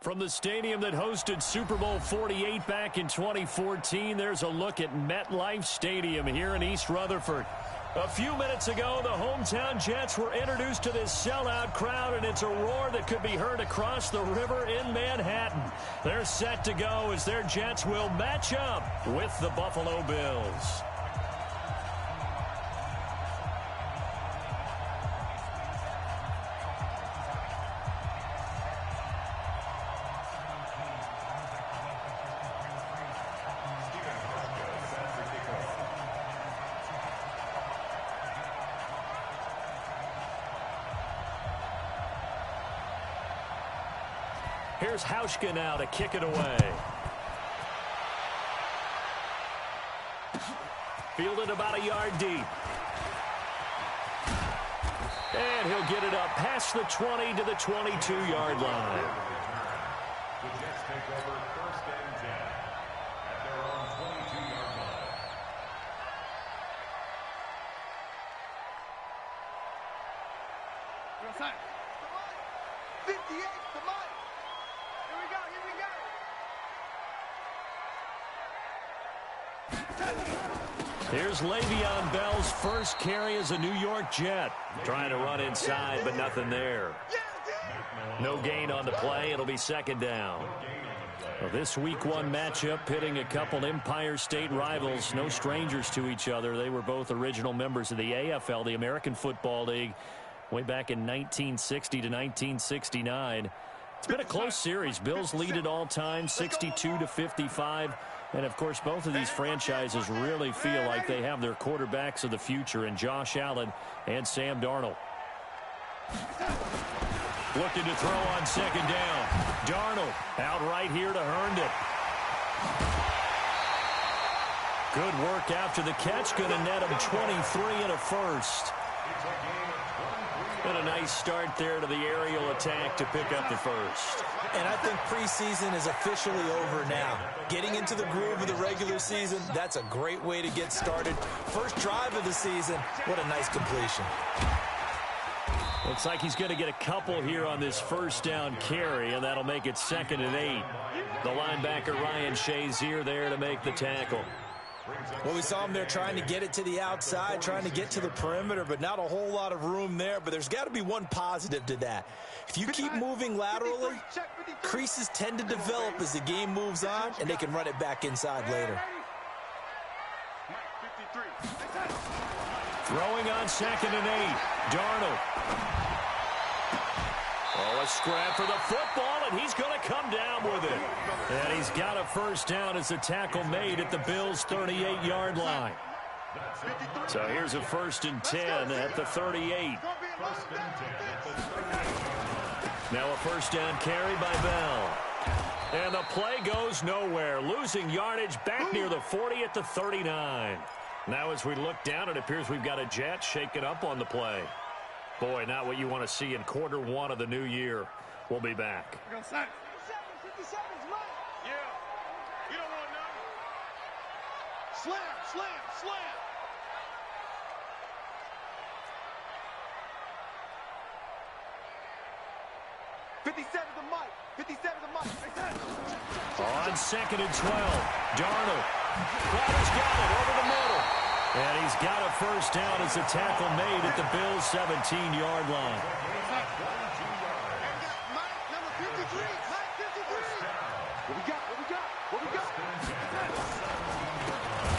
From the stadium that hosted Super Bowl 48 back in 2014, there's a look at MetLife Stadium here in East Rutherford. A few minutes ago, the hometown Jets were introduced to this sellout crowd, and it's a roar that could be heard across the river in Manhattan. They're set to go as their Jets will match up with the Buffalo Bills. Here's Hauschka now to kick it away. Fielded about a yard deep. And he'll get it up past the 20 to the 22-yard line. The Jets take over 1st and 10 at their own 22-yard line. Real side. 58, come on. Here we go. Here's Le'Veon Bell's first carry as a New York Jet. Trying to run inside, but nothing there. No gain on the play. It'll be 2nd down. Well, this Week 1 matchup pitting a couple Empire State rivals, no strangers to each other. They were both original members of the AFL, the American Football League, way back in 1960 to 1969. It's been a close series. Bills lead it all time, 62-55. And, of course, both of these franchises really feel like they have their quarterbacks of the future in Josh Allen and Sam Darnold. Looking to throw on 2nd down. Darnold out right here to Herndon. Good work after the catch. Going to net him 23 and a first. And a nice start there to the aerial attack to pick up the first. And I think preseason is officially over now. Getting into the groove of the regular season, that's a great way to get started. First drive of the season, what a nice completion. Looks like he's going to get a couple here on this 1st down carry, and that'll make it 2nd and 8. The linebacker Ryan Shazier there to make the tackle. Well, we saw him there trying to get it to the outside, trying to get to the perimeter, but not a whole lot of room there. But there's got to be one positive to that. If you keep moving laterally, creases tend to develop as the game moves on, and they can run it back inside later. Throwing on 2nd and 8. Darnold. Oh, a scrap for the football, and he's going to come down with it. And he's got a 1st down as the tackle made at the Bills' 38-yard line. So here's a 1st and 10 at the 38. Now a 1st down carry by Bell. And the play goes nowhere. Losing yardage back near the 40 at the 39. Now as we look down, it appears we've got a Jet shaking up on the play. Boy, not what you want to see in quarter 1 of the new year. We'll be back. Yeah. You don't want to know. Slam, slam, slam. On 2nd and 12, Darnold. Crowder's got it over the middle. And he's got a 1st down as the tackle made at the Bills' 17-yard line.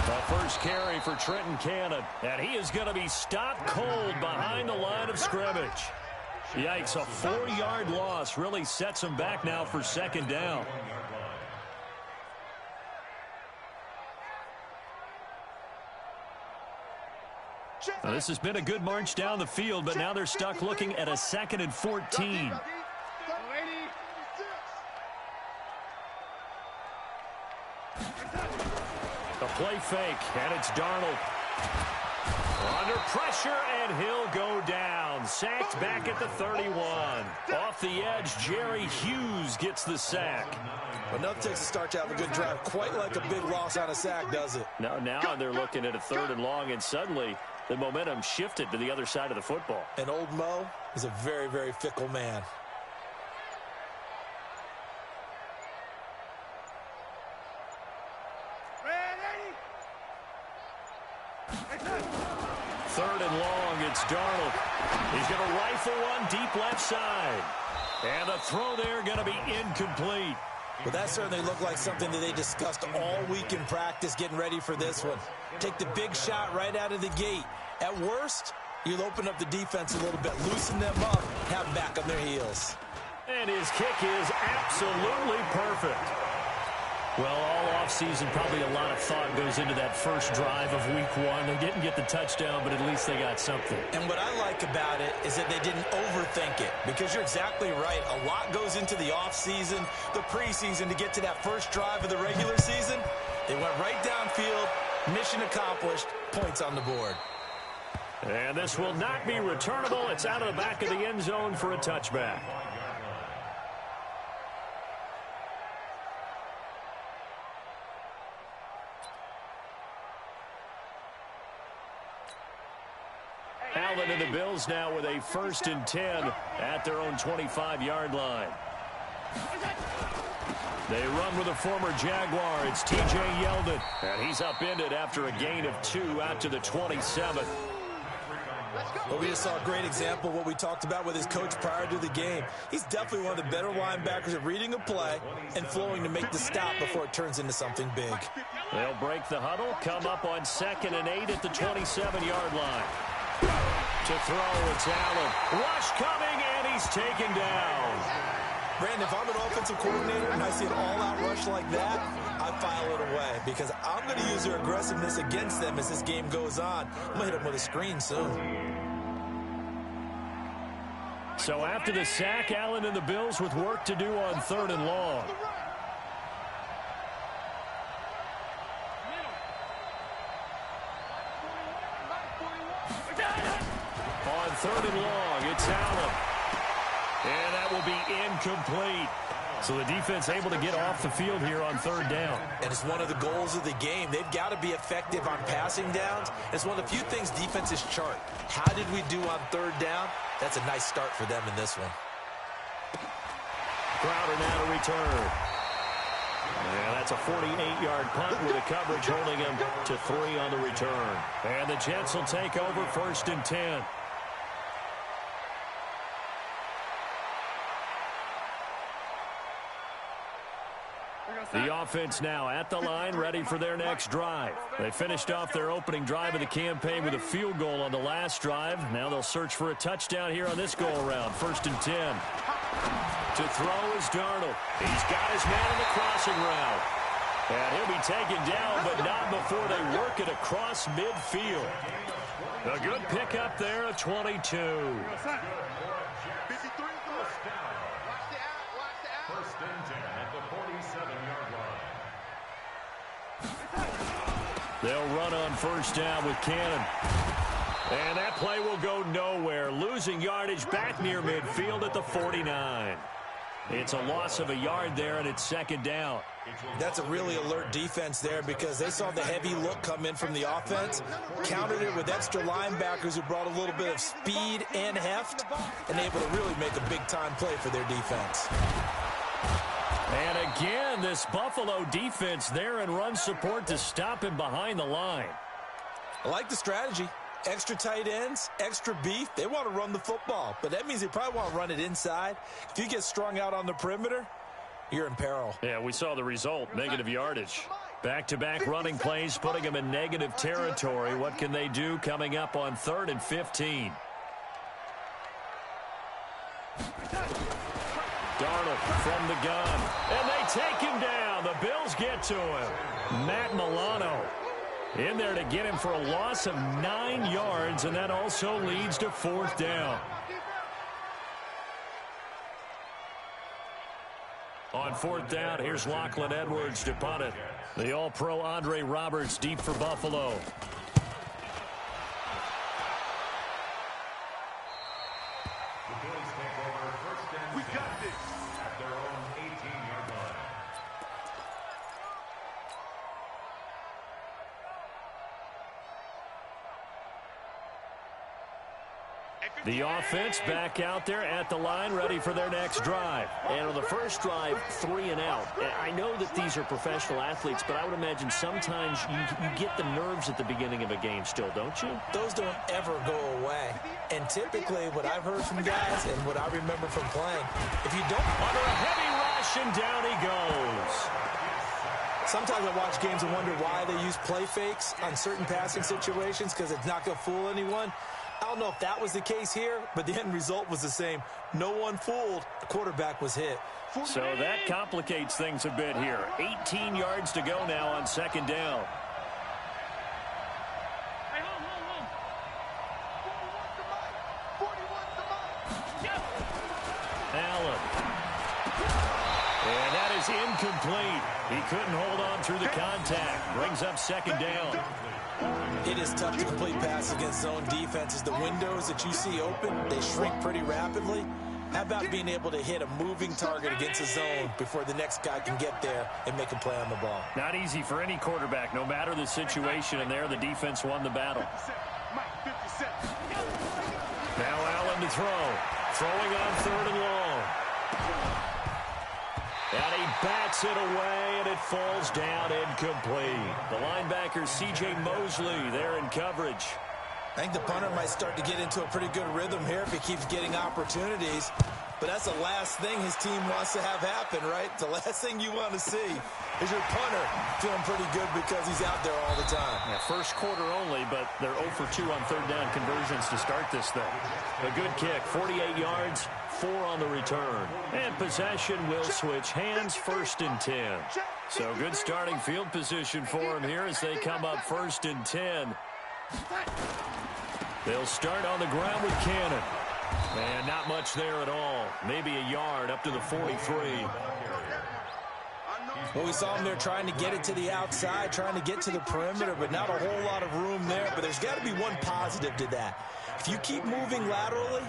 The first carry for Trenton Cannon, and he is going to be stopped cold behind the line of scrimmage. Yikes, a 4-yard loss really sets him back now for 2nd down. Now, this has been a good march down the field, but now they're stuck looking at a 2nd and 14. The play fake, and it's Darnold. Under pressure, and he'll go down. Sacked back at the 31. Off the edge, Jerry Hughes gets the sack. Enough takes to start to have a good drive. Quite like a big loss on a sack, does it? Now they're looking at a 3rd and long, and suddenly the momentum shifted to the other side of the football. And old Mo is a very, very fickle man. Third and long, it's Darnold. He's going to rifle one deep left side. And the throw there going to be incomplete. Well, that certainly looked like something that they discussed all week in practice getting ready for this one. Take the big shot right out of the gate. At worst, you'll open up the defense a little bit, loosen them up, have them back on their heels. And his kick is absolutely perfect. Well, all offseason, probably a lot of thought goes into that first drive of week one. They didn't get the touchdown, but at least they got something. And what I like about it is that they didn't overthink it, because you're exactly right. A lot goes into the offseason, the preseason, to get to that first drive of the regular season. They went right downfield, mission accomplished, points on the board. And this will not be returnable. It's out of the back of the end zone for a touchback. Allen and the Bills now with a 1st and 10 at their own 25-yard line. They run with a former Jaguar. It's T.J. Yeldon. And he's upended after a gain of 2 out to the 27th. Well, we just saw a great example of what we talked about with his coach prior to the game. He's definitely one of the better linebackers at reading a play and flowing to make the stop before it turns into something big. They'll break the huddle, come up on 2nd and 8 at the 27-yard line. To throw, it's Allen. Rush coming, and he's taken down. Brandon, if I'm an offensive coordinator and I see an all-out rush like that, I file it away, because I'm going to use their aggressiveness against them as this game goes on. I'm going to hit them with a screen soon. So after the sack, Allen and the Bills with work to do on 3rd and long. On 3rd and long, it's Allen. And that will be incomplete. So the defense able to get off the field here on 3rd down. And it's one of the goals of the game. They've got to be effective on passing downs. It's one of the few things defenses chart. How did we do on 3rd down? That's a nice start for them in this one. Crowder now to return. Yeah, that's a 48-yard punt with the coverage holding him to 3 on the return. And the Jets will take over 1st and 10. The offense now at the line, ready for their next drive. They finished off their opening drive of the campaign with a field goal on the last drive. Now they'll search for a touchdown here on this go-around. 1st and 10. To throw is Darnold. He's got his man in the crossing route. And he'll be taken down, but not before they work it across midfield. A good pickup there at 22. They'll run on 1st down with Cannon. And that play will go nowhere. Losing yardage back near midfield at the 49. It's a loss of a yard there, and it's 2nd down. That's a really alert defense there, because they saw the heavy look come in from the offense, countered it with extra linebackers who brought a little bit of speed and heft, and able to really make a big-time play for their defense. And again, this Buffalo defense there in run support to stop him behind the line. I like the strategy. Extra tight ends, extra beef. They want to run the football, but that means they probably want to run it inside. If you get strung out on the perimeter, you're in peril. Yeah, we saw the result, negative yardage. Back-to-back running plays putting them in negative territory. What can they do coming up on 3rd and 15? Darnold from the gun, and they take him down. The Bills get to him. Matt Milano in there to get him for a loss of 9 yards, and that also leads to 4th down. On 4th down, here's Lachlan Edwards to punt it. The All-Pro Andre Roberts deep for Buffalo. We got this at their own 18-yard line. The offense back out there at the line, ready for their next drive. And on the first drive, 3 and out. I know that these are professional athletes, but I would imagine sometimes you get the nerves at the beginning of a game still, don't you? Those don't ever go away. And typically what I've heard from guys and what I remember from playing, if you don't... Under a heavy rush, and down he goes. Sometimes I watch games and wonder why they use play fakes on certain passing situations, because it's not going to fool anyone. I don't know if that was the case here, but the end result was the same. No one fooled. The quarterback was hit. So that complicates things a bit here. 18 yards to go now on second down. Allen. And that is incomplete. He couldn't hold on through the contact. Brings up second down. It is tough to complete passes against zone defenses. The windows that you see open, they shrink pretty rapidly. How about being able to hit a moving target against a zone before the next guy can get there and make a play on the ball? Not easy for any quarterback, no matter the situation, and there the defense won the battle. Now Allen to throw. Throwing on 3rd and long. And he bats it away, and it falls down incomplete. The linebacker, C.J. Mosley, there in coverage. I think the punter might start to get into a pretty good rhythm here if he keeps getting opportunities. But that's the last thing his team wants to have happen, right? The last thing you want to see is your punter feeling pretty good because he's out there all the time. Yeah, first quarter only, but they're 0 for 2 on 3rd down conversions to start this thing. A good kick, 48 yards, 4 on the return. And possession will switch hands, 1st and 10. So good starting field position for him here as they come up 1st and 10. They'll start on the ground with Cannon. And not much there at all. Maybe a yard up to the 43. Well, we saw him there trying to get it to the outside, trying to get to the perimeter, but not a whole lot of room there. But there's got to be one positive to that. If you keep moving laterally,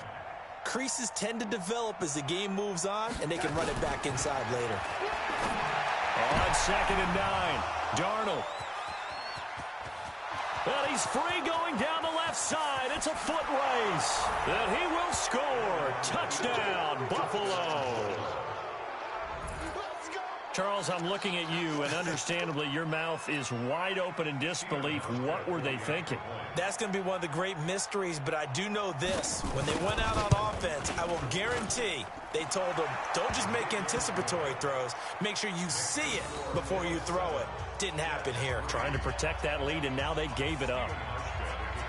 creases tend to develop as the game moves on, and they can run it back inside later. On 2nd and 9, Darnold. Well, he's free going down the left side. It's a foot race. And he will score. Touchdown, Buffalo. Charles, I'm looking at you, and understandably, your mouth is wide open in disbelief. What were they thinking? That's going to be one of the great mysteries, but I do know this. When they went out on offense, I will guarantee they told them, don't just make anticipatory throws. Make sure you see it before you throw it. Didn't happen here. Trying to protect that lead, and now they gave it up.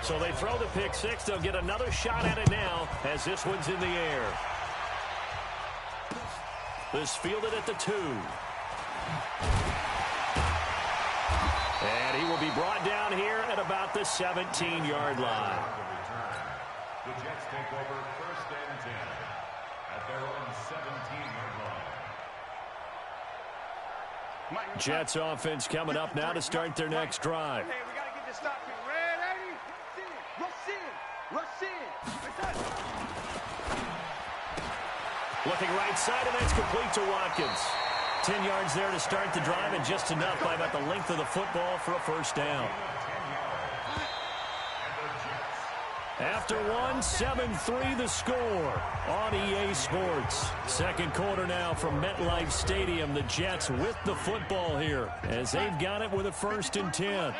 So they throw the pick six. They'll get another shot at it now as this one's in the air. This fielded at the 2. And he will be brought down here at about the 17-yard line. The Jets take over 1st and 10 at their own 17-yard line. Jets offense coming up now to start their next drive. Hey, we got to get this stop here. Ready? Rush in. Rush in. Looking right side, and that's complete to Watkins. 10 yards there to start the drive, and just enough by about the length of the football for a 1st down. After one, 7-3 the score on EA Sports. Second quarter now from MetLife Stadium. The Jets with the football here as they've got it with a 1st and 10.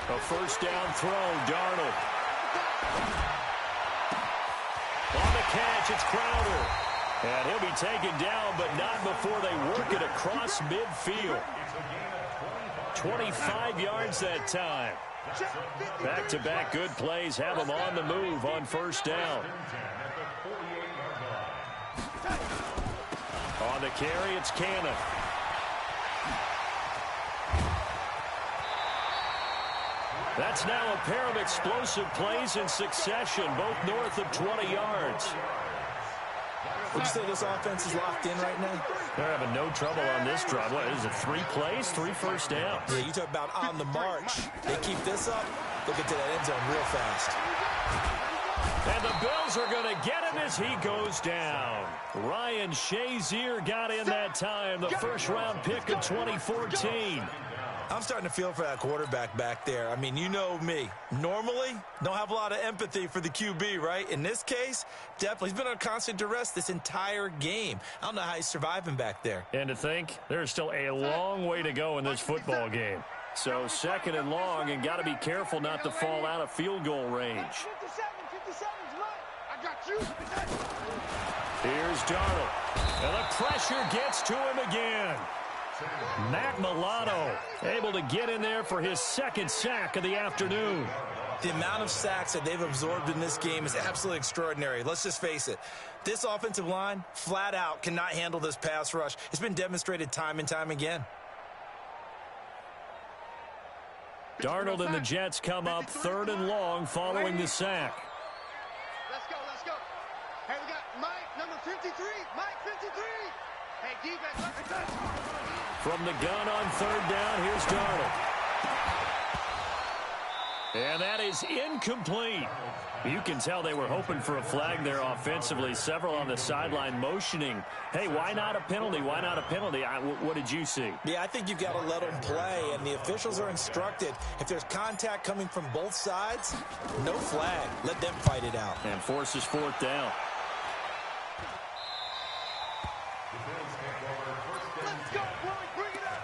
A 1st down throw, Darnold. On the catch, it's Crowder. And he'll be taken down, but not before they work it across midfield. 25 yards that time. Back-to-back good plays have them on the move on 1st down. On the carry, it's Canale. That's now a pair of explosive plays in succession, both north of 20 yards. Would you say this offense is locked in right now? They're having no trouble on this drive. What is it, 3 plays, 3 1st downs? Yeah, you talk about on the march. They keep this up, they'll get to that end zone real fast. And the Bills are going to get him as he goes down. Ryan Shazier got in that time, the first-round pick of 2014. I'm starting to feel for that quarterback back there. I mean, you know me. Normally, don't have a lot of empathy for the QB, right? In this case, definitely. He's been on constant duress this entire game. I don't know how he's surviving back there. And to think, there's still a long way to go in this football game. So second and long, and got to be careful not to fall out of field goal range. 57's right. I got you. Here's Darnold. And the pressure gets to him again. Matt Milano able to get in there for his second sack of the afternoon. The amount of sacks that they've absorbed in this game is absolutely extraordinary. Let's just face it. This offensive line, flat out, cannot handle this pass rush. It's been demonstrated time and time again. Darnold and the Jets come up third and long following the sack. Let's go, let's go. Hey, we got Mike, number 53. Mike, 53. Hey, defense. From the gun on third down, here's Darnold. And that is incomplete. You can tell they were hoping for a flag there offensively. Several on the sideline motioning. Hey, why not a penalty? Why not a penalty? What did you see? Yeah, I think you've got to let them play, and the officials are instructed. If there's contact coming from both sides, no flag. Let them fight it out. And forces fourth down. Let's go, boys. Bring it up.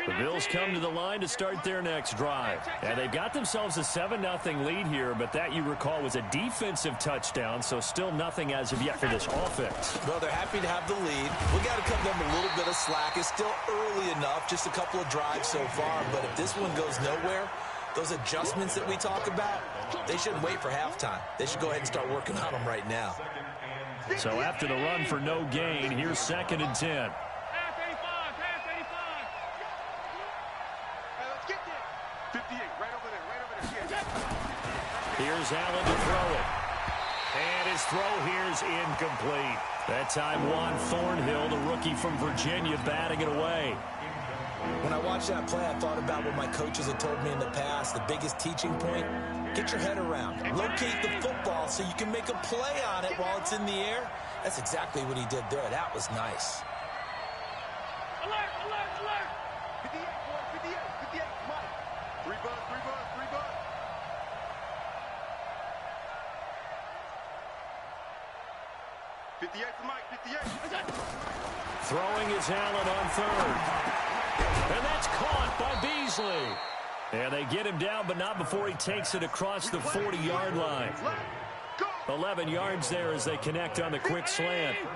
The Bills come to the line to start their next drive. And they've got themselves a 7-0 lead here, but that, you recall, was a defensive touchdown, so still nothing as of yet for this offense. Well, they're happy to have the lead. We got to cut them a little bit of slack. It's still early enough, just a couple of drives so far, but if this one goes nowhere, those adjustments that we talk about, they shouldn't wait for halftime. They should go ahead and start working on them right now. So after the run for no gain, here's 2nd and 10. Here's Allen to throw it. And his throw here's incomplete. That time Juan Thornhill, the rookie from Virginia, batting it away. When I watched that play, I thought about what my coaches had told me in the past. The biggest teaching point, get your head around. Locate the football so you can make a play on it while it's in the air. That's exactly what he did there. That was nice. Alert, alert, alert. 58, boy, 58, 58. Mike. 3 bucks, 3 bucks, 3 bucks. 58 for Mike, 58. Throwing is Allen on third. And that's caught by Beasley. And they get him down, but not before he takes it across the 40-yard line. 11 yards there as they connect on the quick slant. 58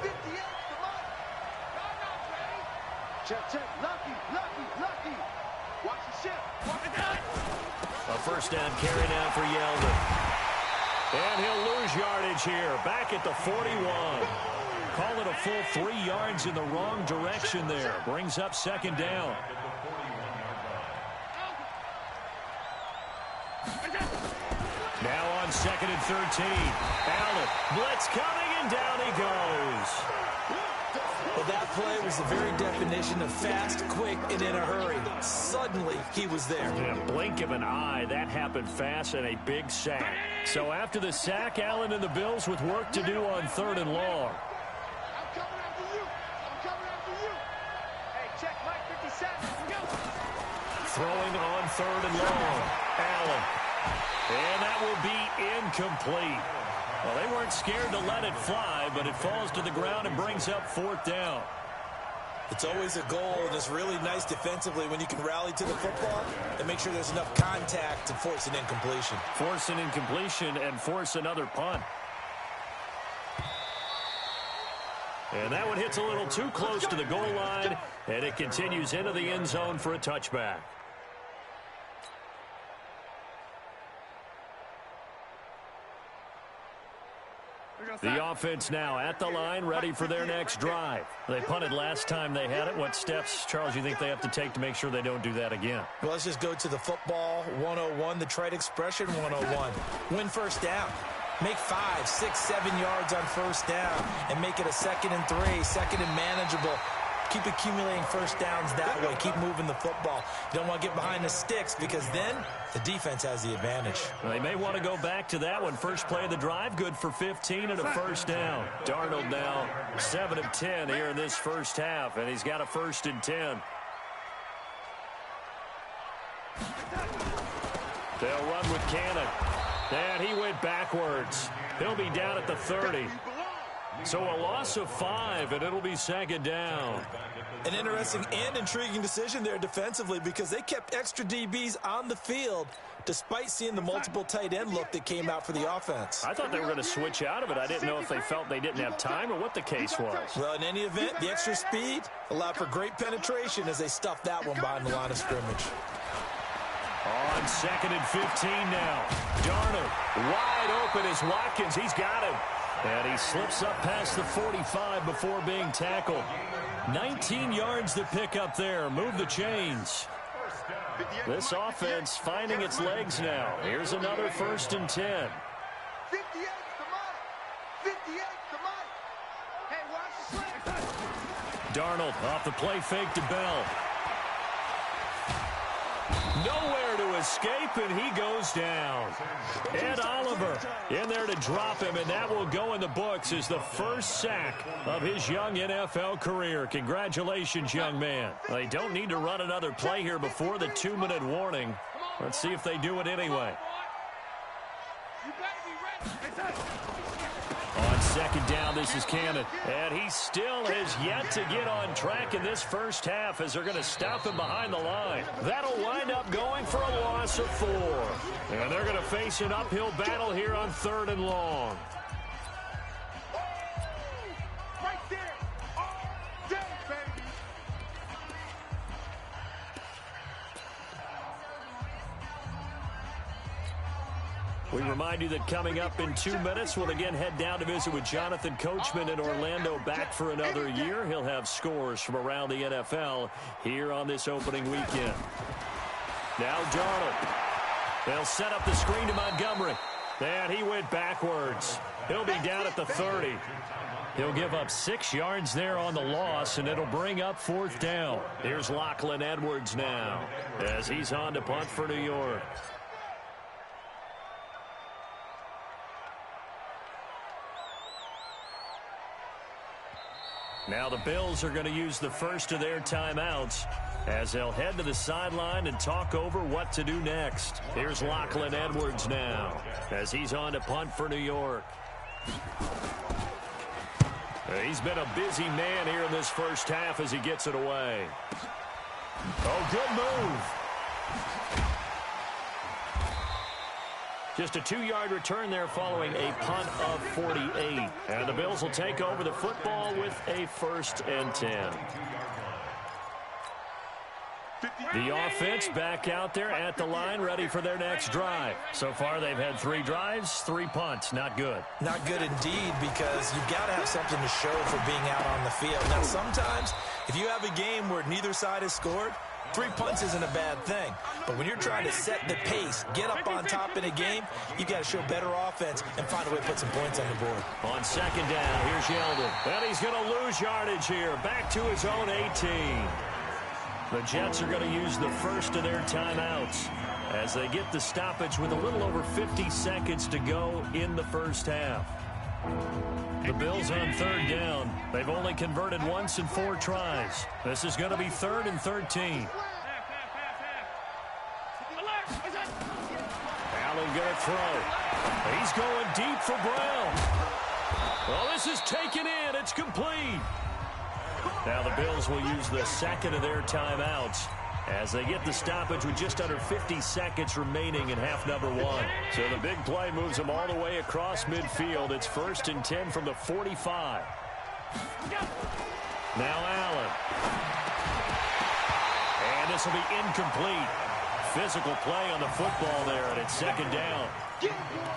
for Mike. Check, check. Lucky, lucky, lucky. Watch the ship. Watch the gun. A first down carry now for Yeldon. And he'll lose yardage here. Back at the 41. Call it a full 3 yards in the wrong direction there. Brings up 2nd down. Now on 2nd and 13. Allen, blitz coming, and down he goes. Well, that play was the very definition of fast, quick, and in a hurry. Suddenly, he was there. In a blink of an eye, that happened fast, and a big sack. So after the sack, Allen and the Bills with work to do on 3rd and long. I'm coming after you. I'm coming after you. Hey, check Mike, 57. Go. Throwing on 3rd and long. Allen. And that will be incomplete. Well, they weren't scared to let it fly, but it falls to the ground and brings up 4th down. It's always a goal, and it's really nice defensively when you can rally to the football and make sure there's enough contact to force an incompletion. Force an incompletion and force another punt. And that one hits a little too close to the goal line, and it continues into the end zone for a touchback. The offense now at the line, ready for their next drive. They punted last time they had it. What steps, Charles, you think they have to take to make sure they don't do that again? Well, let's just go to the football 101, the trite expression 101. Win first down. Make 5, 6, 7 yards on first down and make it a 2nd and 3, 2nd and manageable. Keep accumulating first downs that way. Keep moving the football. You don't want to get behind the sticks because then the defense has the advantage. Well, they may want to go back to that one. First play of the drive, good for 15 and a first down. Darnold now 7 of 10 here in this first half, and he's got a 1st and 10. They'll run with Canale. And he went backwards. He'll be down at the 30. So a loss of 5, and it'll be 2nd down. An interesting and intriguing decision there defensively because they kept extra DBs on the field despite seeing the multiple tight end look that came out for the offense. I thought they were going to switch out of it. I didn't know if they felt they didn't have time or what the case was. Well, in any event, the extra speed allowed for great penetration as they stuffed that one behind the line of scrimmage. On 2nd and 15 now. Darnold wide open is Watkins. He's got him. And he slips up past the 45 before being tackled. 19 yards to pick up there. Move the chains. This offense finding its legs now. Here's another 1st and 10. 58 to Mike. 58 to Mike. Hey, watch the play. Darnold off the play fake to Bell. Nowhere to escape, and he goes down. Ed Oliver in there to drop him, and that will go in the books as the first sack of his young NFL career. Congratulations, young man. They don't need to run another play here before the 2-minute warning. Let's see if they do it anyway. On 2nd down, this is Canale. And he still has yet to get on track in this first half as they're going to stop him behind the line. That'll wind up going for a loss of 4. And they're going to face an uphill battle here on 3rd and long. Right there. All day, baby. We remind you that coming up in 2 minutes, we'll again head down to visit with Jonathan Coachman in Orlando, back for another year. He'll have scores from around the NFL here on this opening weekend. Now Darnold. They'll set up the screen to Montgomery. And he went backwards. He'll be down at the 30. He'll give up 6 yards there on the loss, and it'll bring up 4th down. Here's Lachlan Edwards now as he's on to punt for New York. Now the Bills are going to use the first of their timeouts as they'll head to the sideline and talk over what to do next. Here's Lachlan Edwards now as he's on to punt for New York. He's been a busy man here in this first half as he gets it away. Oh, good move. Just a 2-yard return there following a punt of 48. And the Bills will take over the football with a 1st and 10. The offense back out there at the line, ready for their next drive. So far, they've had 3 drives, 3 punts. Not good. Not good indeed, because you've got to have something to show for being out on the field. Now, sometimes, if you have a game where neither side has scored, 3 punts isn't a bad thing. But when you're trying to set the pace, get up on top in a game, you got to show better offense and find a way to put some points on the board. On 2nd down, here's Yeldon. And he's going to lose yardage here. Back to his own 18. The Jets are going to use the first of their timeouts as they get the stoppage with a little over 50 seconds to go in the first half. The Bills on 3rd down. They've only converted once in 4 tries. This is going to be 3rd and 13. Allen going to throw. He's going deep for Brown. Well, this is taken in. It's complete. Now the Bills will use the second of their timeouts as they get the stoppage with just under 50 seconds remaining in half number 1. So the big play moves them all the way across midfield. It's 1st and 10 from the 45. Now Allen. And this will be incomplete. Physical play on the football there, and it's 2nd down.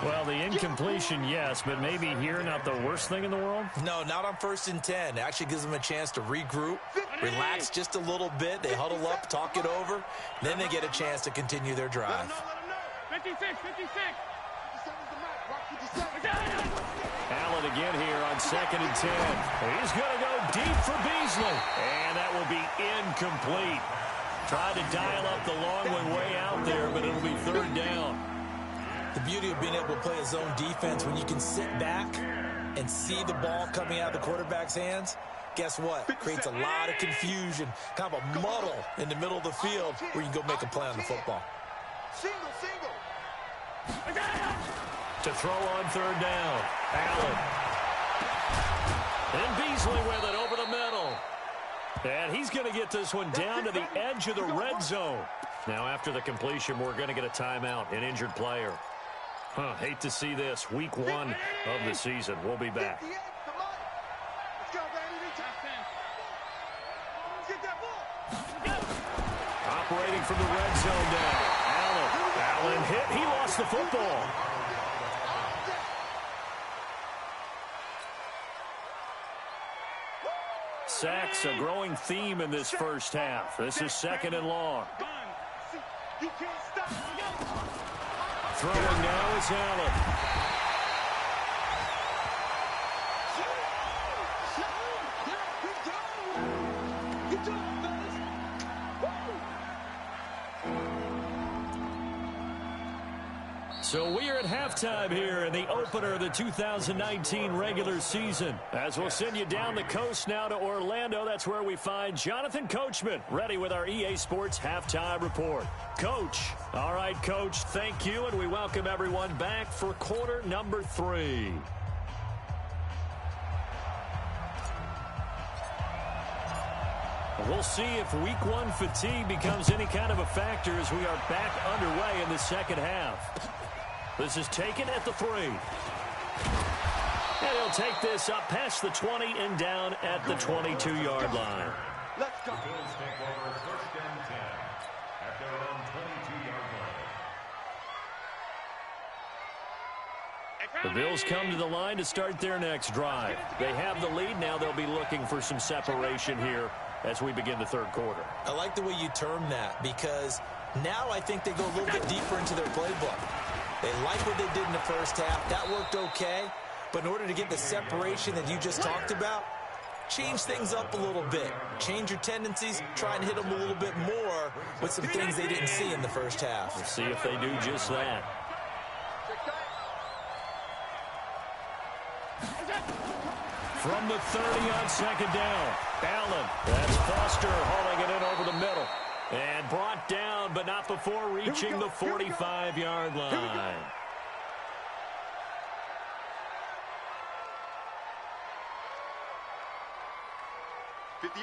Well, the incompletion, yes, but maybe here not the worst thing in the world? No, not on 1st and 10. It actually gives them a chance to regroup, relax just a little bit. They huddle up, talk it over. Then they get a chance to continue their drive. 56, 56. Allen again here on 2nd and 10. He's going to go deep for Beasley. And that will be incomplete. Tried to dial up the long way out there, but it'll be third down. The beauty of being able to play a zone defense when you can sit back and see the ball coming out of the quarterback's hands, guess what? It creates a lot of confusion, kind of a muddle in the middle of the field where you can go make a play on the football. Single. To throw on third down, Allen. And Beasley with it over the middle. And he's going to get this one down to the edge of the red zone. Now, after the completion, we're going to get a timeout, an injured player. Hate to see this. Week 1 of the season. We'll be back. Operating from the red zone now. Allen hit. He lost the football. Sacks, a growing theme in this first half. This is second and long. Throwing now is Allen. So we are at halftime here in the opener of the 2019 regular season. As we'll send you down the coast now to Orlando, that's where we find Jonathan Coachman, ready with our EA Sports halftime report. Coach. All right, Coach, thank you, and we welcome everyone back for quarter number 3. We'll see if week 1 fatigue becomes any kind of a factor as we are back underway in the second half. This is taken at the 3. And he'll take this up past the 20 and down at the 22-yard line. Let's go. The Bills take over first and 10 at their own 22-yard line. The Bills come to the line to start their next drive. They have the lead. Now they'll be looking for some separation here as we begin the third quarter. I like the way you term that because now I think they go a little bit deeper into their playbook. They like what they did in the first half. That worked okay. But in order to get the separation that you just talked about, change things up a little bit. Change your tendencies. Try and hit them a little bit more with some things they didn't see in the first half. We'll see if they do just that. From the 30 on second down, Allen. That's Foster hauling it in over the middle. And brought down, but not before reaching the 45-yard line.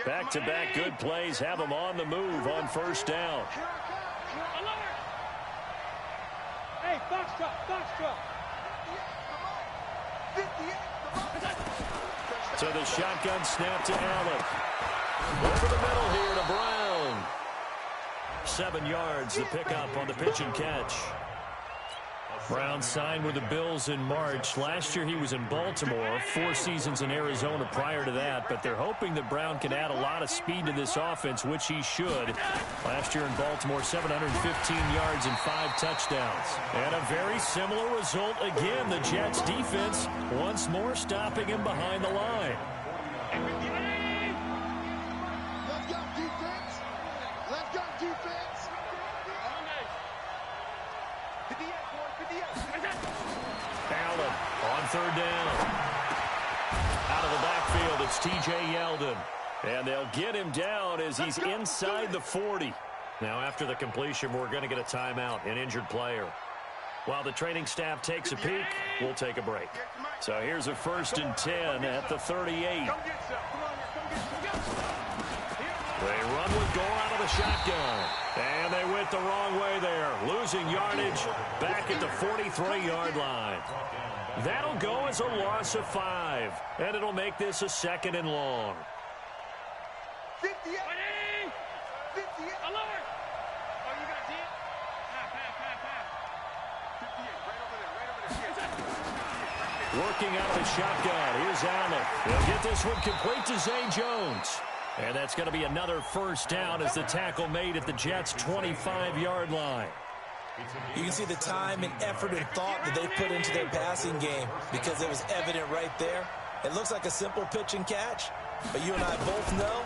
Back-to-back good plays have them on the move on first down. Hey, Foxtrot. So the shotgun snap to Allen. Over the middle here to Brown. 7 yards, the pickup on the pitch and catch. Brown signed with the Bills in March. Last year he was in Baltimore, 4 seasons in Arizona prior to that, but they're hoping that Brown can add a lot of speed to this offense, which he should. Last year in Baltimore, 715 yards and 5 touchdowns. And a very similar result again. The Jets defense once more stopping him behind the line. Allen on third down. Out of the backfield, it's T.J. Yeldon. And they'll get him down as he's inside the 40. Now, after the completion, we're going to get a timeout, an injured player. While the training staff takes a peek, we'll take a break. So here's a 1st and 10 at the 38. They run with goal out of the shotgun. And they went the wrong way there. Losing yardage back at the 43-yard line. That'll go as a loss of 5. And it'll make this a 2nd and long. 58. 58. Alert. Oh, you got it? Pass. 58. Right over there. Working out of the shotgun. Here's Allen. He'll get this one complete to Zay Jones. And that's going to be another first down as the tackle made at the Jets' 25-yard line. You can see the time and effort and thought that they put into their passing game because it was evident right there. It looks like a simple pitch and catch, but you and I both know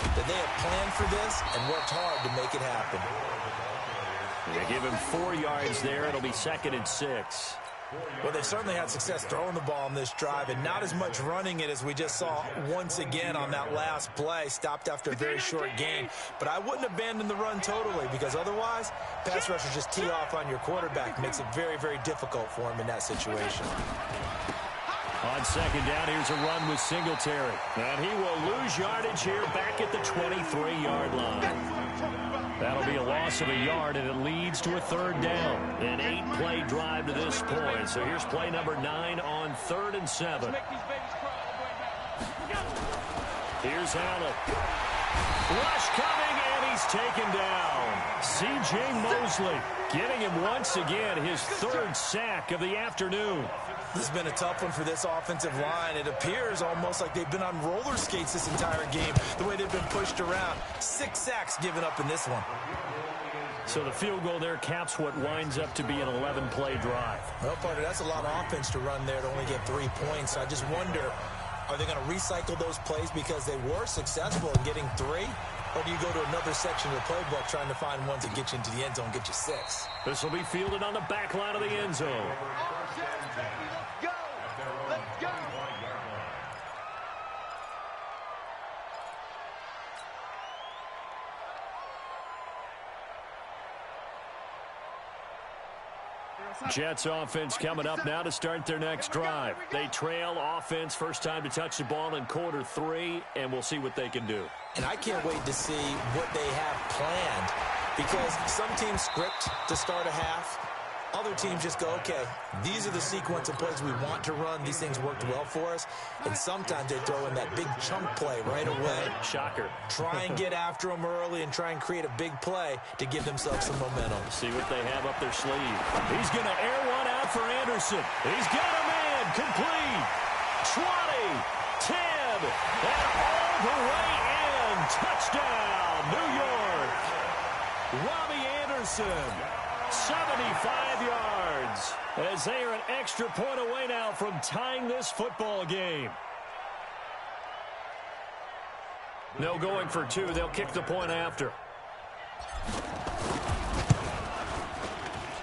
that they have planned for this and worked hard to make it happen. They give him 4 yards there. It'll be 2nd and 6. Well, they've certainly had success throwing the ball in this drive and not as much running it as we just saw once again on that last play. Stopped after a very short gain. But I wouldn't abandon the run totally because otherwise, pass rushers just tee off on your quarterback. Makes it very, very difficult for him in that situation. On 2nd down, here's a run with Singletary. And he will lose yardage here back at the 23-yard line. That'll be a loss of a yard, and it leads to a 3rd down. An 8-play drive to this point. So here's play number 9 on 3rd and 7. Here's Allen. Rush coming, and he's taken down. C.J. Mosley getting him once again his 3rd sack of the afternoon. This has been a tough one for this offensive line. It appears almost like they've been on roller skates this entire game, the way they've been pushed around. 6 sacks given up in this one. So the field goal there caps what winds up to be an 11-play drive. Well, partner, that's a lot of offense to run there to only get 3 points. I just wonder, are they going to recycle those plays because they were successful in getting 3? Or do you go to another section of the playbook trying to find ones that get you into the end zone, get you 6? This will be fielded on the back line of the end zone. Jets offense coming up now to start their next drive. They trail offense, first time to touch the ball in quarter 3, and we'll see what they can do. And I can't wait to see what they have planned because some teams script to start a half. Other teams just go, okay, these are the sequence of plays we want to run. These things worked well for us. And sometimes they throw in that big chunk play right away. Shocker. Try and get after them early and try and create a big play to give themselves some momentum. See what they have up their sleeve. He's going to air one out for Anderson. He's got a man. Complete. 20, 10, and all the way in. Touchdown, New York. Robbie Anderson. 75 yards as they are an extra point away now from tying this football game. No going for 2. They'll kick the point after.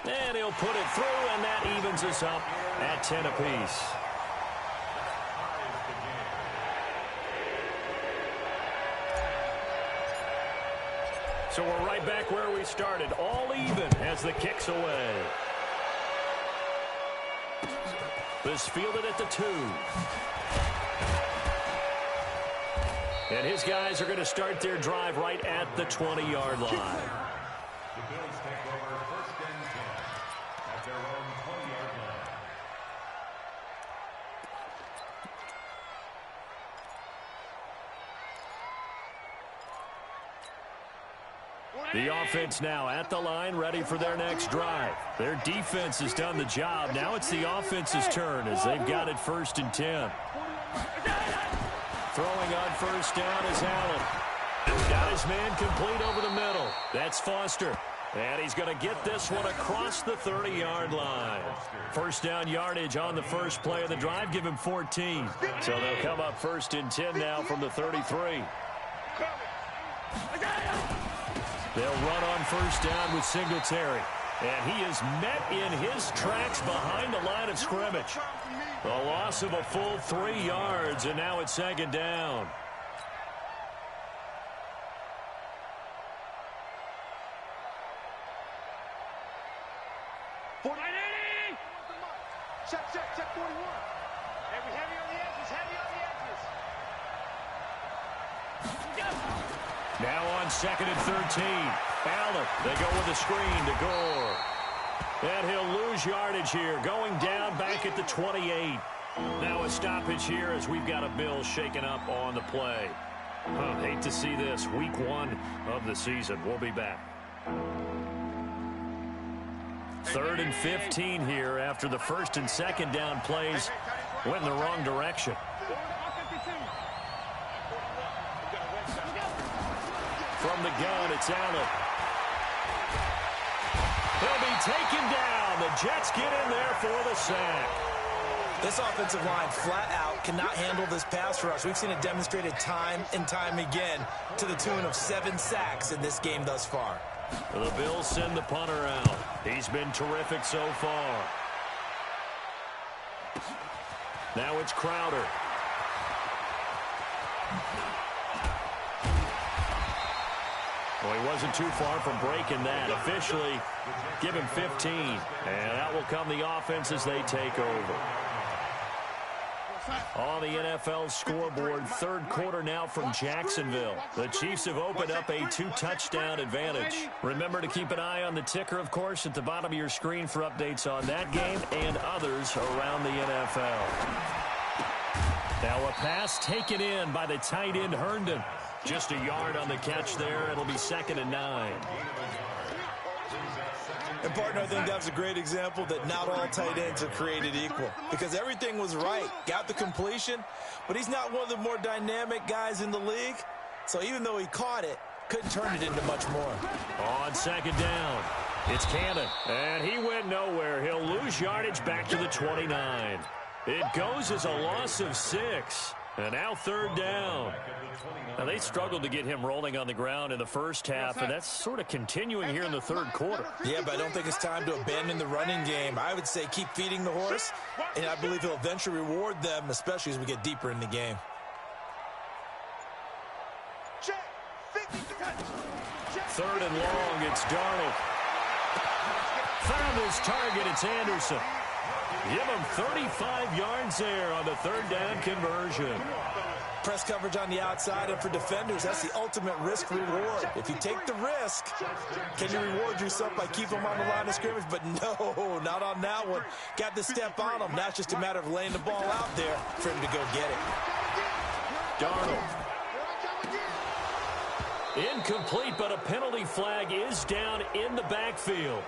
And he'll put it through, and that evens us up at 10 apiece. So we're right back where we started, all even as the kick's away. This fielded at the 2. And his guys are going to start their drive right at the 20-yard line. The Bills take over 1st and 10 at their own 20-yard line. The offense now at the line, ready for their next drive. Their defense has done the job. Now it's the offense's turn as they've got it 1st and 10. Throwing on 1st down is Allen. Got his man complete over the middle. That's Foster. And he's going to get this one across the 30-yard line. 1st down yardage on the first play of the drive. Give him 14. So they'll come up 1st and 10 now from the 33. They'll run on 1st down with Singletary. And he is met in his tracks behind the line of scrimmage. A loss of a full 3 yards, and now it's 2nd down. Check 41. Heavy on the edges, heavy on the edges. Now on 2nd and 13. Allen, they go with a screen to Gore. And he'll lose yardage here, going down back at the 28. Now a stoppage here as we've got a Bill shaken up on the play. Hate to see this. Week 1 of the season. We'll be back. 3rd and 15 here after the 1st and 2nd down plays went in the wrong direction. From the gun, it's Allen. He'll be taken down. The Jets get in there for the sack. This offensive line flat out cannot handle this pass rush. We've seen it demonstrated time and time again to the tune of 7 sacks in this game thus far. The Bills send the punter out. He's been terrific so far. Now it's Crowder. Well, he wasn't too far from breaking that. Officially, give him 15. And out will come the offense as they take over. On the NFL scoreboard, third quarter now from Jacksonville. The Chiefs have opened up a 2-touchdown advantage. Remember to keep an eye on the ticker, of course, at the bottom of your screen for updates on that game and others around the NFL. Now a pass taken in by the tight end Herndon. Just a yard on the catch there. It'll be 2nd and 9. And, partner, I think that was a great example that not all tight ends are created equal, because everything was right. Got the completion, but he's not one of the more dynamic guys in the league. So even though he caught it, couldn't turn it into much more. On 2nd down, it's Canale, and he went nowhere. He'll lose yardage back to the 29. It goes as a loss of 6. And now 3rd down. Now, they struggled to get him rolling on the ground in the first half, and that's sort of continuing here in the 3rd quarter. Yeah, but I don't think it's time to abandon the running game. I would say keep feeding the horse, and I believe he'll eventually reward them, especially as we get deeper in the game. 3rd and long, it's Darnold. Found his target, it's Anderson. Give him 35 yards there on the 3rd down conversion. Press coverage on the outside, and for defenders, that's the ultimate risk-reward. If you take the risk, can you reward yourself by keeping them on the line of scrimmage? But no, not on that one. Got to step on them. Now it's just a matter of laying the ball out there for him to go get it. Darnold. Incomplete, but a penalty flag is down in the backfield.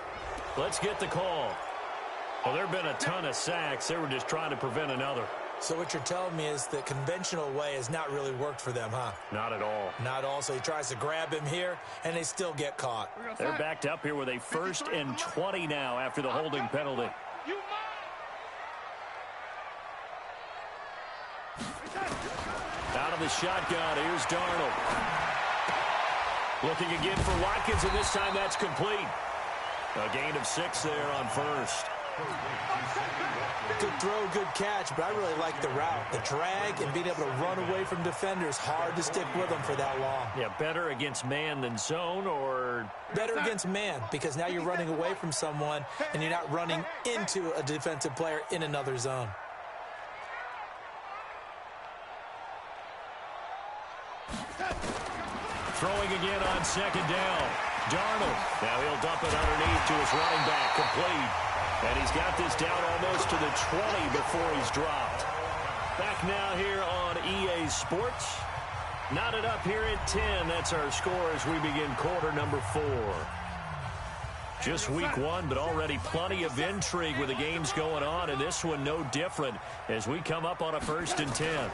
Let's get the call. Well, there have been a ton of sacks. They were just trying to prevent another. So what you're telling me is the conventional way has not really worked for them, huh? Not at all. Not at all. So he tries to grab him here, and they still get caught. They're backed up here with a 1st and 20 now after the holding penalty. Out of the shotgun, here's Darnold. Looking again for Watkins, and this time that's complete. A gain of 6 there on 1st. Good throw, good catch, but I really like the route. The drag and being able to run away from defenders, hard to stick with them for that long. Yeah, better against man than zone, or? Better against man, because now you're running away from someone and you're not running into a defensive player in another zone. Throwing again on 2nd down. Darnold. Now he'll dump it underneath to his running back, complete. And he's got this down almost to the 20 before he's dropped. Back now here on EA Sports. Knotted up here at 10. That's our score as we begin quarter number 4. Just week 1, but already plenty of intrigue with the games going on, and this one no different as we come up on a 1st and 10.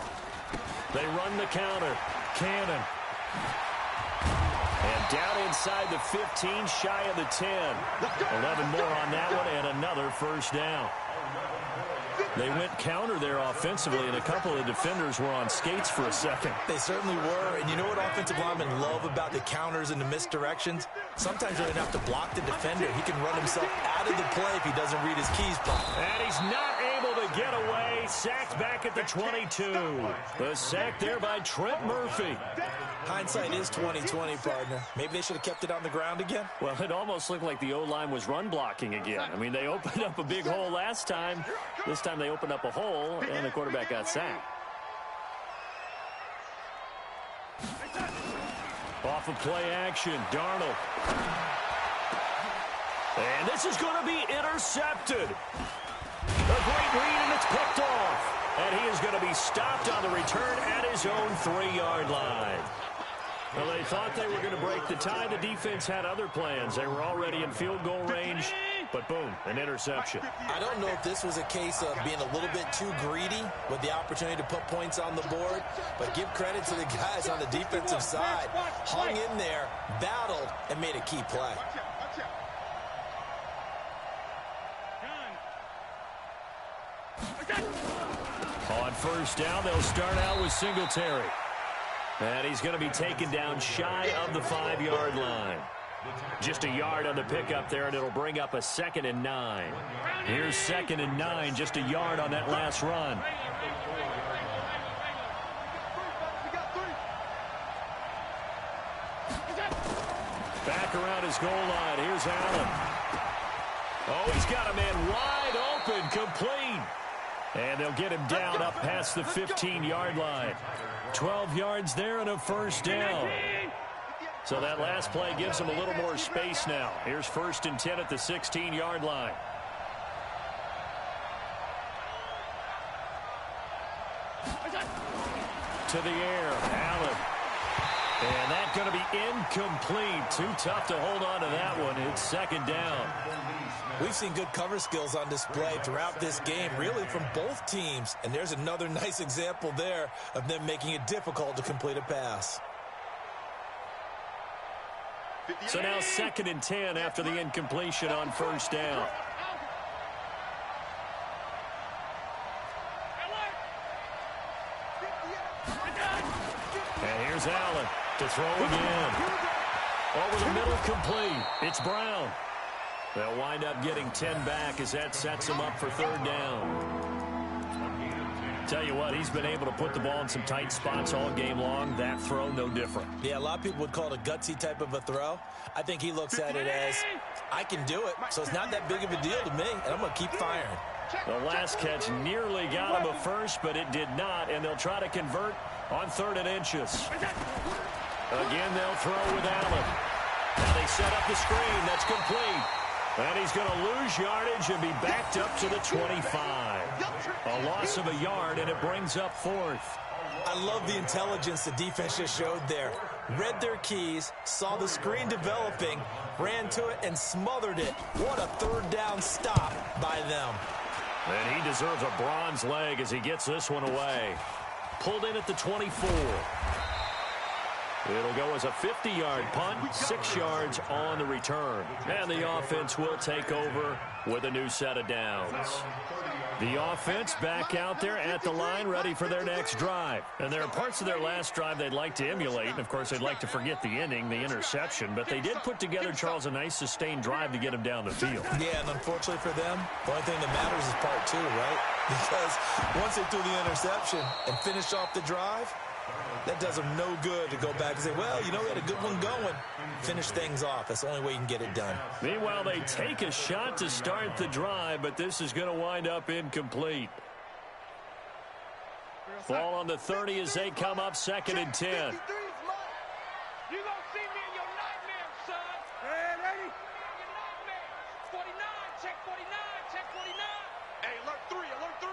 They run the counter. Cannon. And down inside the 15, shy of the 10. 11 more on that one, and another 1st down. They went counter there offensively, and a couple of defenders were on skates for a second. They certainly were, and you know what offensive linemen love about the counters and the misdirections? Sometimes you don't have to block the defender. He can run himself out of the play if he doesn't read his keys properly. And he's not able to get away. Sacked back at the 22. The sack there by Trent Murphy. Hindsight is 20/20, partner. Maybe they should have kept it on the ground again. Well, it almost looked like the O-line was run blocking again. I mean, they opened up a big hole last time. This time they opened up a hole, and the quarterback got sacked. Off of play action, Darnold. And this is going to be intercepted. A great read, and it's picked off. And he is going to be stopped on the return at his own 3-yard line. Well, they thought they were going to break the tie. The defense had other plans. They were already in field goal range, but boom, an interception. I don't know if this was a case of being a little bit too greedy with the opportunity to put points on the board, but give credit to the guys on the defensive side. Hung in there, battled, and made a key play. On first down, they'll start out with Singletary. And he's going to be taken down shy of the 5-yard line. Just a yard on the pickup there, and it'll bring up a 2nd and 9. Here's 2nd and 9, just a yard on that last run. Back around his goal line. Here's Allen. Oh, he's got a man wide open, complete. And they'll get him down up past the 15-yard line. 12 yards there and a first down. So that last play gives them a little more space now. Here's 1st and 10 at the 16-yard line. To the air, Allen. And that's going to be incomplete. Too tough to hold on to that one. It's 2nd down. We've seen good cover skills on display throughout this game, really from both teams. And there's another nice example there of them making it difficult to complete a pass. So now 2nd and 10 after the incompletion on first down. And here's Allen to throw again. Over the middle, complete. It's Brown. They'll wind up getting 10 back as that sets them up for 3rd down. Tell you what, he's been able to put the ball in some tight spots all game long. That throw, no different. Yeah, a lot of people would call it a gutsy type of a throw. I think he looks at it as, I can do it, so it's not that big of a deal to me, and I'm going to keep firing. The last catch nearly got him a first, but it did not, and they'll try to convert on 3rd and inches. Again, they'll throw with Allen. Now they set up the screen. That's complete. And he's going to lose yardage and be backed up to the 25. A loss of a yard, and it brings up 4th. I love the intelligence the defense just showed there. Read their keys, saw the screen developing, ran to it, and smothered it. What a 3rd down stop by them. And he deserves a bronze leg as he gets this one away. Pulled in at the 24. It'll go as a 50-yard punt, 6 yards on the return. And the offense will take over with a new set of downs. The offense back out there at the line, ready for their next drive. And there are parts of their last drive they'd like to emulate. And, of course, they'd like to forget the ending, the interception. But they did put together, Charles, a nice sustained drive to get them down the field. Yeah, and unfortunately for them, the only thing that matters is part 2, right? Because once they threw the interception and finished off the drive, that does them no good to go back and say, well, you know, we had a good one going. Finish things off. That's the only way you can get it done. Meanwhile, they take a shot to start the drive, but this is going to wind up incomplete. Ball on the 30 as they come up 2nd and 10. You gonna see me in your nightmares, son. Ready? 49, check 49, check 49. Hey, alert 3, alert 3.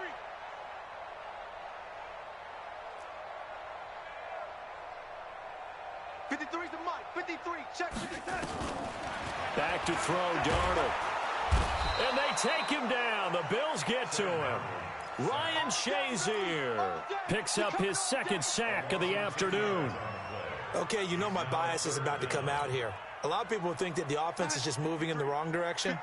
'53's the mic. 53, check 53. Back to throw, Darnold. And they take him down. The Bills get to him. Ryan Shazier picks up his 2nd sack of the afternoon. Okay, you know my bias is about to come out here. A lot of people think that the offense is just moving in the wrong direction.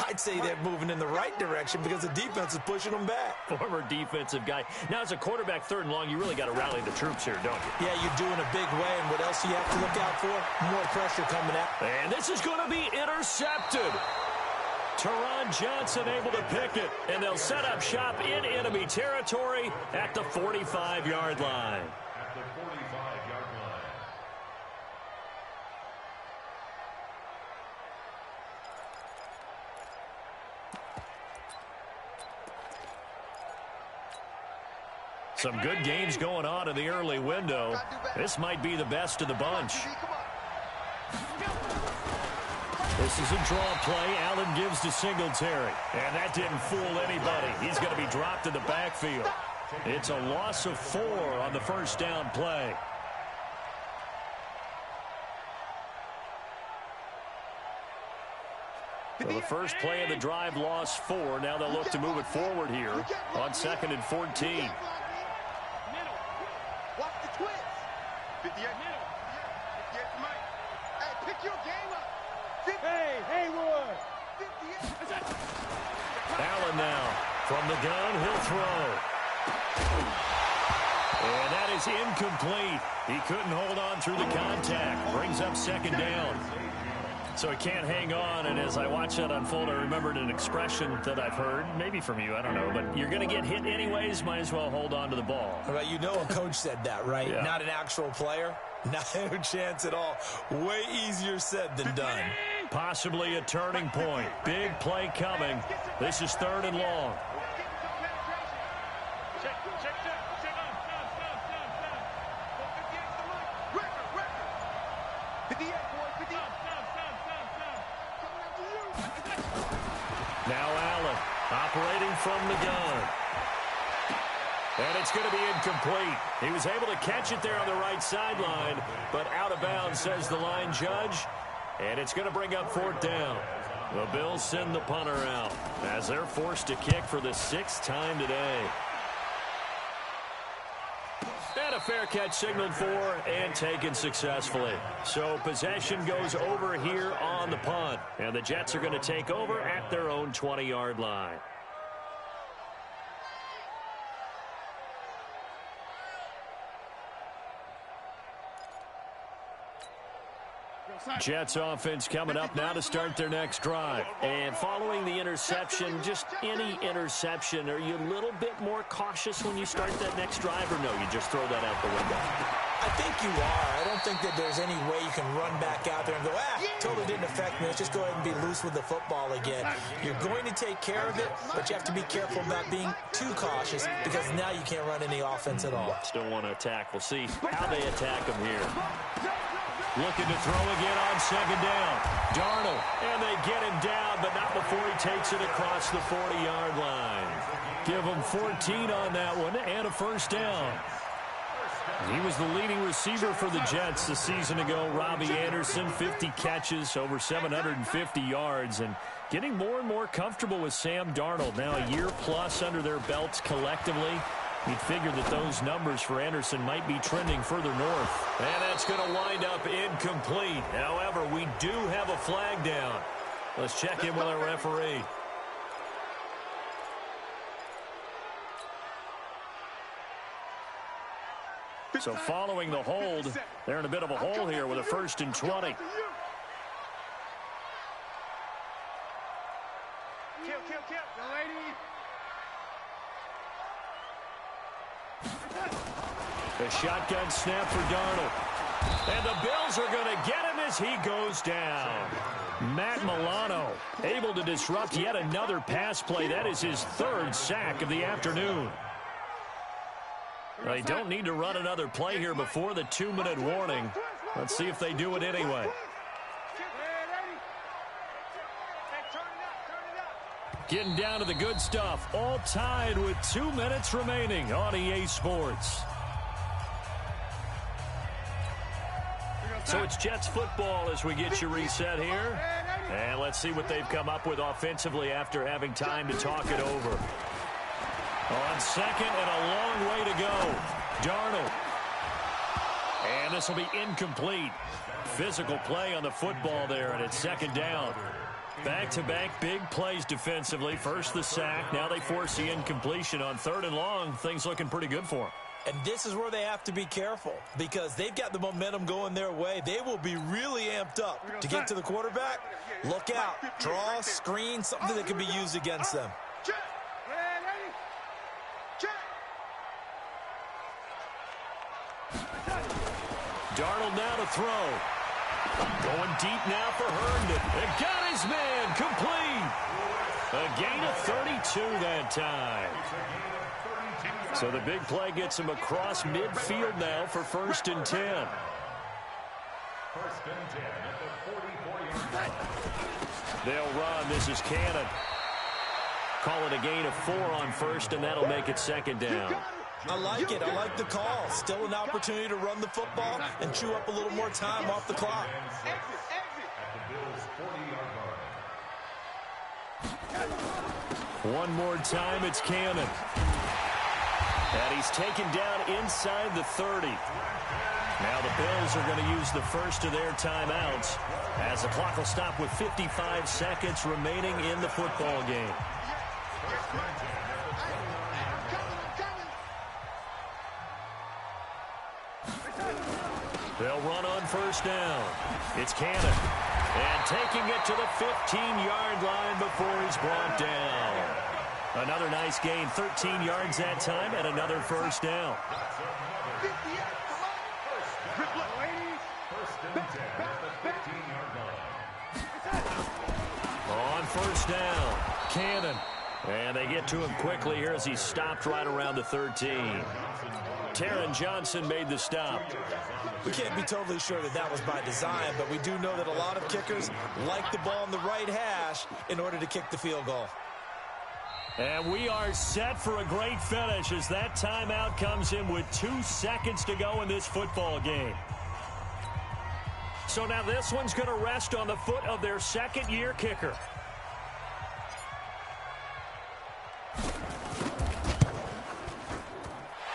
I'd say they're moving in the right direction because the defense is pushing them back. Former defensive guy. Now, as a quarterback 3rd and long, you really got to rally the troops here, don't you? Yeah, you're doing a big way, and what else do you have to look out for? More pressure coming out. And this is going to be intercepted. Teron Johnson able to pick it, and they'll set up shop in enemy territory at the 45-yard line. At the 45-yard line. Some good games going on in the early window. This might be the best of the bunch. This is a draw play. Allen gives to Singletary. And that didn't fool anybody. He's going to be dropped in the backfield. It's a loss of 4 on the first down play. So the first play of the drive lost 4. Now they'll look to move it forward here on 2nd and 14. Watch the twist. 58. 58 Mike. Hey, pick your game up. Hey, Haywood. 58. Allen now From the gun, he'll throw. And that is incomplete. He couldn't hold on through the contact. Brings up second down. So he can't hang on, and as I watch that unfold, I remembered an expression that I've heard, maybe from you, I don't know, but you're going to get hit anyways, might as well hold on to the ball. Right, you know a coach said that, right? Yeah. Not an actual player. Not a chance at all. Way easier said than done. Possibly a turning point. Big play coming. This is 3rd and long. Now Allen operating from the gun. And it's going to be incomplete. He was able to catch it there on the right sideline, but out of bounds, says the line judge. And it's going to bring up 4th down. The Bills send the punter out as they're forced to kick for the 6th time today. And a fair catch signaled for and taken successfully. So possession goes over here on the punt. And the Jets are going to take over at their own 20-yard line. Jets offense coming up now to start their next drive. And following the interception, just any interception, are you a little bit more cautious when you start that next drive, or no, you just throw that out the window? I think you are. I don't think that there's any way you can run back out there and go, totally didn't affect me. Let's just go ahead and be loose with the football again. You're going to take care of it, but you have to be careful about being too cautious because now you can't run any offense at all. Still want to attack. We'll see how they attack them here. Looking to throw again on 2nd down. Darnold, and they get him down, but not before he takes it across the 40-yard line. Give him 14 on that one and a 1st down. He was the leading receiver for the Jets a season ago. Robbie Anderson, 50 catches, over 750 yards, and getting more and more comfortable with Sam Darnold. Now a year plus under their belts collectively. You'd figure that those numbers for Anderson might be trending further north. And that's going to wind up incomplete. However, we do have a flag down. Let's check in with our referee. So following the hold, they're in a bit of a hole here with a 1st and 20. The shotgun snap for Darnold. And the Bills are going to get him as he goes down. Matt Milano able to disrupt yet another pass play. That is his 3rd sack of the afternoon. They don't need to run another play here before the 2-minute warning. Let's see if they do it anyway. Getting down to the good stuff. All tied with 2 minutes remaining on EA Sports. So it's Jets football as we get you reset here. And let's see what they've come up with offensively after having time to talk it over. On 2nd and a long way to go. Darnold. And this will be incomplete. Physical play on the football there, and it's 2nd down. Back-to-back big plays defensively. First the sack. Now they force the incompletion on 3rd and long. Things looking pretty good for them. And this is where they have to be careful because they've got the momentum going their way. They will be really amped up to get to the quarterback. Look out. Draw, screen, something that can be used against them. Darnold now to throw. Going deep now for Herndon. And got his man complete. A gain of 32 that time. So the big play gets him across midfield now for 1st and 10. 1st and 10 at the 44-yard line. They'll run. This is Cannon. Call it a gain of 4 on 1st, and that'll make it 2nd down. I like it. I like the call. Still an opportunity to run the football and chew up a little more time off the clock. One more time, it's Cannon. And he's taken down inside the 30. Now the Bills are going to use the first of their timeouts as the clock will stop with 55 seconds remaining in the football game. They'll run on first down. It's Canale. And taking it to the 15-yard line before he's brought down. Another nice gain, 13 yards that time, and another first down. On first down, Cannon. And they get to him quickly here as he stopped right around the 13. Taron Johnson made the stop. We can't be totally sure that that was by design, but we do know that a lot of kickers like the ball in the right hash in order to kick the field goal. And we are set for a great finish as that timeout comes in with 2 seconds to go in this football game. So now this one's going to rest on the foot of their second-year kicker.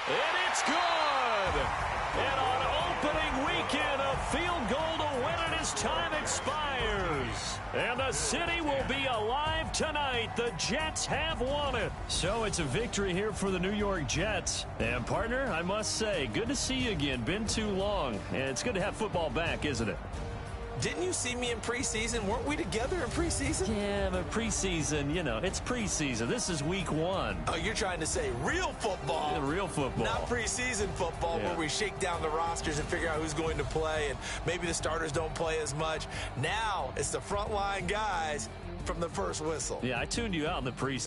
And it's good! And on opening weekend, a field goal to win it as time expires. And the city will be alive tonight. The Jets have won it. So it's a victory here for the New York Jets. And partner, I must say, good to see you again. Been too long. And it's good to have football back, isn't it? Didn't you see me in preseason? Weren't we together in preseason? Yeah, but preseason, you know, it's preseason. This is week 1. Oh, you're trying to say real football. Yeah, real football. Not preseason football where we shake down the rosters and figure out who's going to play, and maybe the starters don't play as much. Now it's the frontline guys from the first whistle. Yeah, I tuned you out in the preseason.